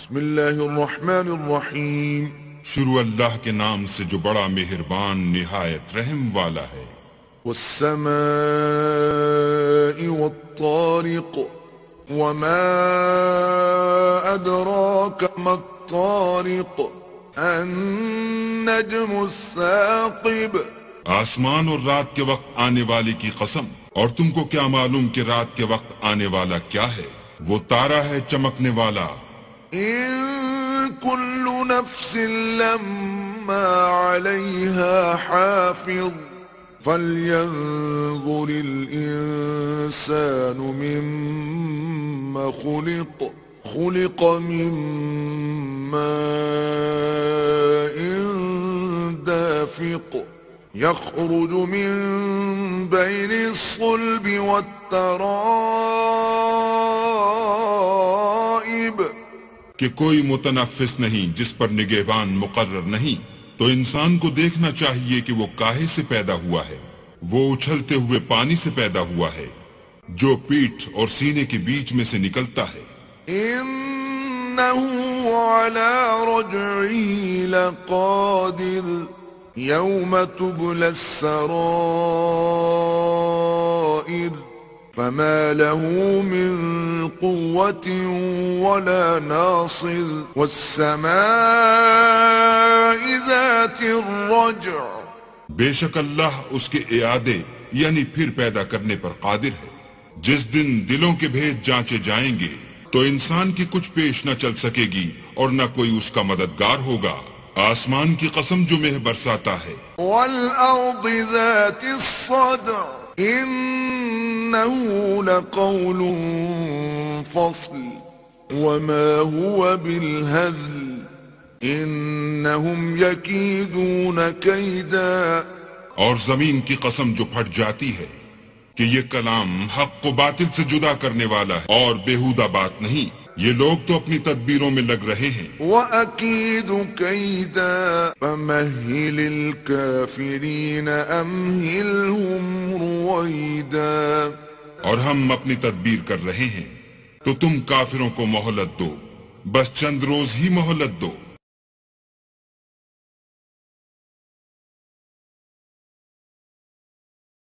بسم اللہ الرحمن الرحیم شروع اللہ کے نام سے جو بڑا مہربان نہایت رحم والا ہے۔ والسماء والطارق وما أدراك ما الطارق النجم الثاقب۔ آسمان اور رات کے وقت آنے والی کی قسم، اور تم کو کیا معلوم کہ رات کے وقت آنے والا کیا ہے؟ وہ تارا ہے چمکنے والا۔ إن كل نفس لما عليها حافظ فلينظر الإنسان مما خلق من ماء دافق يخرج من بين الصلب والترائب۔ کہ کوئی متنفس نہیں جس پر نگہبان مقرر نہیں، تو انسان کو دیکھنا چاہیے کہ وہ کاہے سے پیدا ہوا ہے۔ وہ اچھلتے ہوئے پانی سے پیدا ہوا ہے جو پیٹھ اور سینے کے بیچ میں سے نکلتا ہے۔ إنه على رجعه لقادر يوم تبلى السرائر فما له من قوة ولا ناصر والسماء ذات الرجع۔ بے شک اللہ اس کے اعادے یعنی پھر پیدا کرنے پر قادر ہے۔ جس دن دلوں کے بھید جانچے جائیں گے تو انسان کی کچھ پیش نہ چل سکے گی اور نہ کوئی اس کا مددگار ہوگا۔ آسمان کی قسم جو مہ برساتا ہے۔ والأرض ذات الصدع إنه لقول فصل وما هو بالهزل إنهم يكيدون كيدا۔ اور زمین کی قسم جو پھٹ جاتی ہے کہ یہ کلام حق و باطل سے جدا کرنے والا ہے اور بیہودہ بات نہیں، یہ لوگ تو اپنی تدبیروں میں لگ رہے ہیں۔ وَأَكِيدُ كَيْدًا فَمَهِّلِ الْكَافِرِينَ أَمْهِلْهُمْ رُوَيْدًا۔ اور ہم اپنی تدبیر کر رہے ہیں تو تم کافروں کو مہلت دو، بس چند روز ہی مہلت دو۔